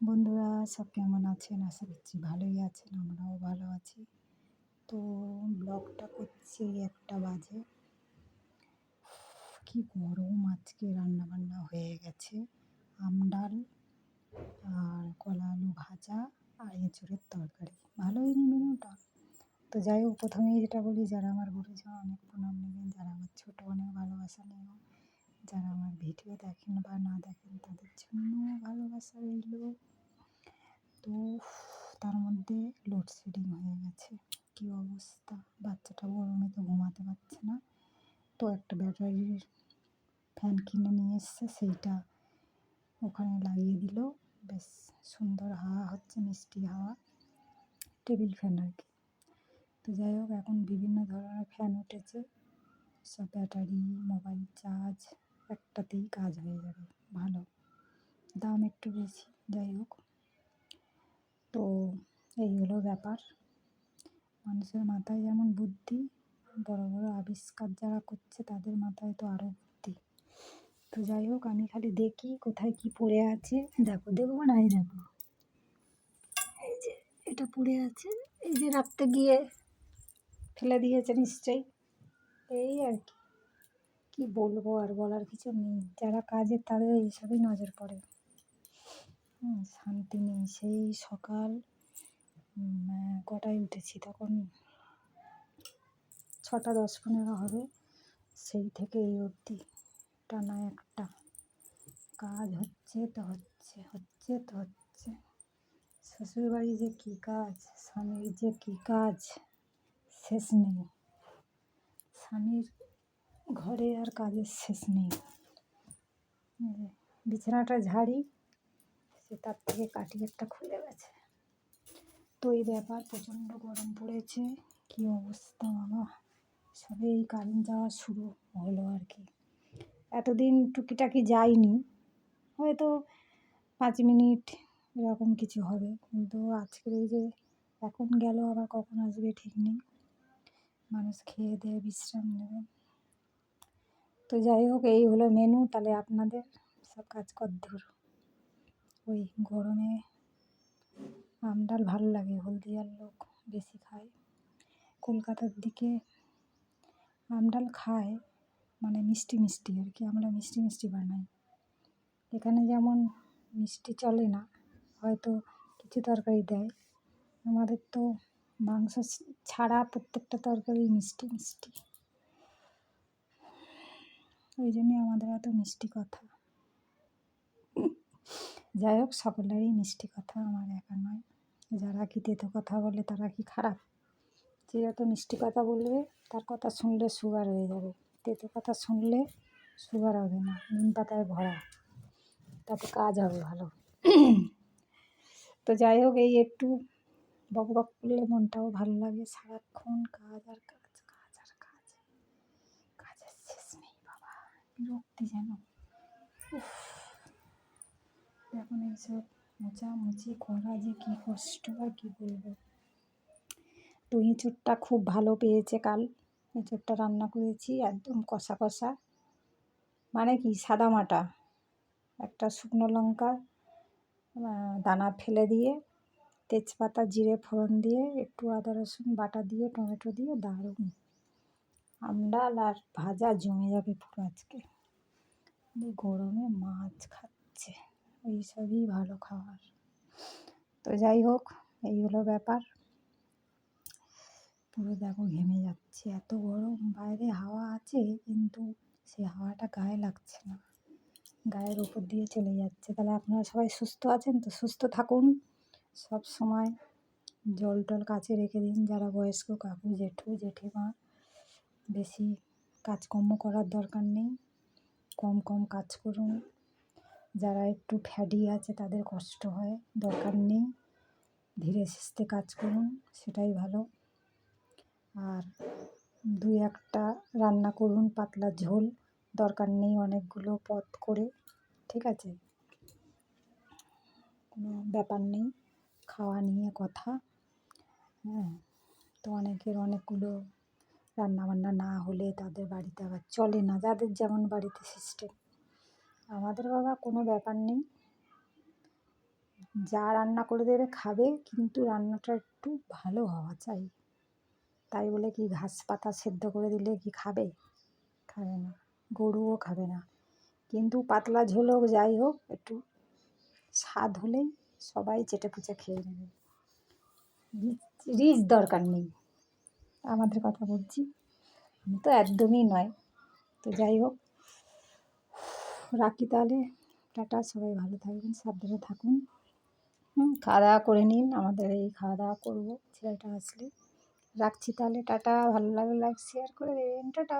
বন্ধুরা সব কেমন আছেন? আশা করছি ভালোই আছেন। আমরাও ভালো আছি। তো ব্লগটা করছি ১টা বাজে। কি গরম আজকে রান্নাবান্না হয়ে গেছে। ডাল আর কলা আলু ভাজা আর এঁচোড়ের তরকারি। ভালোই মেনুটা। তো যাই হোক, প্রথমেই যেটা বলি, যারা আমার গুরুজন অনেক প্রণাম নেবেন, যারা আমার ছোট অনেক ভালোবাসা নেবেন, যারা আমার ভিডিও দেখেন বা না দেখেন তাদের জন্য ভালোবাসা রইল। তো তার মধ্যে লোডশেডিং হয়ে গেছে। কী অবস্থা! বাচ্চাটা গরমে তো ঘুমাতে পারছে না। তো একটা ব্যাটারির ফ্যান কিনে নিয়ে এসছে, সেইটা ওখানে লাগিয়ে দিল। বেশ সুন্দর হাওয়া হচ্ছে, মিষ্টি হাওয়া, টেবিল ফ্যান আর কি। তো যাই হোক, এখন বিভিন্ন ধরনের ফ্যান উঠেছে। সব ব্যাটারি, মোবাইল চার্জ একটাতেই কাজ হয়ে যাবে। ভালো, দাম একটু বেশি। যাই হোক, তো এই হলো ব্যাপার। মানুষের মাথায় যেমন বুদ্ধি, বড় বড় আবিষ্কার যারা করছে তাদের মাথায় তো আরও বুদ্ধি। তো যাই হোক, আমি খালি দেখি কোথায় কি পড়ে আছে। দেখবো না, এই দেখো, এই যে এটা পড়ে আছে, এই যে রাখতে গিয়ে ফেলে দিয়েছে নিশ্চয়ই। এই আর কি, কি বলবো, আর বলার কিছু নেই। যারা কাজের তাদের এইসবই নজর পড়ে। শান্তি নেই। সেই সকাল কটায় উঠেছি, তখন 6টা 10-15 হবে। সেই থেকে এই অবধি টানা একটা কাজ হচ্ছে তো হচ্ছে। শ্বশুরবাড়ি যে কী কাজ, স্বামীর যে কী কাজ, শেষ নেই। স্বামীর ঘরে আর কাজের শেষ নেই। বিছানাটা ঝাড়ি, সে তার থেকে কাঠি একটা খুলে গেছে। তো এই ব্যাপার, প্রচণ্ড গরম পড়েছে। কী অবস্থা বাবা! সবে এই কারেন্ট যাওয়া শুরু হলো আর কি। এতদিন টুকিটাকি যায়নি, হয়তো 5 মিনিট এরকম কিছু হবে, কিন্তু আজকের এই যে এখন গেল, আবার কখন আসবে ঠিক নেই। মানুষ খেয়ে দেয়ে বিশ্রাম নেবে। তো যাই হোক, এই হলো মেনু। তাহলে আপনাদের সব কাজ কদ্দূর? ওই গরমে ডাল ভালো লাগে, হলদিয়ার লোক বেশি খায়। কলকাতার দিকে ডাল খায়, মানে মিষ্টি মিষ্টি আর কি। আমরা মিষ্টি মিষ্টি বানাই। এখানে যেমন মিষ্টি চলে না, হয়তো কিছু তরকারি দেয়। আমাদের তো মাংস ছাড়া প্রত্যেকটা তরকারি মিষ্টি মিষ্টি। ওই জন্যই আমাদের এত মিষ্টি কথা। যাই হোক, সকলেরই মিষ্টি কথা, আমার একা নয়। যারা কি তেতো কথা বলে তারা কি খারাপ? যে যত মিষ্টি কথা বলবে তার কথা শুনলে সুগার হয়ে যাবে, তেতো কথা শুনলে সুগার হবে না। নিম পাতায় ভরা, তাতে কাজ হবে ভালো। তো যাই হোক, এই একটু বক বক করলে মনটাও ভালো লাগে। সারাক্ষণ কাজ আর কাজ, কাজ আর কাজ, কাজের শেষ নেই বাবা। বিরক্তি যেন। এখন এইসব মোছামুছি করা যে কী কষ্ট, আর কী বলবো। তো এঁচোড়টা খুব ভালো পেয়েছে কাল। এঁচোড়টা রান্না করেছি একদম কষা কষা, মানে কি সাদামাটা। একটা শুকনো লঙ্কা দানা ফেলে দিয়ে, তেজপাতা জিরে ফোড়ন দিয়ে, একটু আদা রসুন বাটা দিয়ে, টমেটো দিয়ে, দারুণ ডাল আর ভাজা জমে যাবে পুরো আজকে। গরমে মাছ খাচ্ছে, ওই সবই ভালো খাবার। তো যাই হোক, এই হলো ব্যাপার। পুরো দেখো ঘেমে যাচ্ছে, এত গরম। বাইরে হাওয়া আছে, কিন্তু সে হাওয়াটা গায়ে লাগছে না, গায়ের উপর দিয়ে চলে যাচ্ছে। তাহলে আপনারা সবাই সুস্থ আছেন তো? সুস্থ থাকুন সব সময়। জল টল কাছে রেখে দিন। যারা বয়স্ক কাকু জেঠু জেঠিমা, বেশি কাজকর্ম করার দরকার নেই, কম কম কাজ করুন। যারা একটু ফ্যাটি আছে তাদের কষ্ট হয়, দরকার নেই, ধীরে সুস্থে কাজ করুন, সেটাই ভালো। আর 2-1টা রান্না করুন, পাতলা ঝোল, দরকার নেই অনেকগুলো পদ করে, ঠিক আছে? কোনো ব্যাপার নেই, খাওয়া নিয়ে কথা। হ্যাঁ, তো অনেকের অনেকগুলো রান্নাবান্না না হলে তাদের বাড়িতে আবার চলে না, যাদের যেমন বাড়িতে সিস্টেম। আমাদের বাবা কোনো ব্যাপার নেই, যা রান্না করে দেবে খাবে, কিন্তু রান্নাটা একটু ভালো হওয়া চাই। তাই বলে কি ঘাস পাতা সেদ্ধ করে দিলে কি খাবে? খাবে না, গরুও খাবে না। কিন্তু পাতলা ঝোল হোক যাই হোক একটু স্বাদ হলেই সবাই চেটেপুচে খেয়ে নেবে। রিচ দরকার নেই। আমাদের কথা বলছি, আমি তো একদমই নয়। তো যাই হোক, রাখি তাহলে, টাটা। সবাই ভালো থাকবেন, সাবধানে থাকুন। খাওয়া দাওয়া করে নিন, আমাদের এই খাওয়া দাওয়া করবো ছেলেটা আসলে। রাখছি তাহলে, টাটা। ভালো লাগলে লাইক শেয়ার করে দেবেন, টাটা।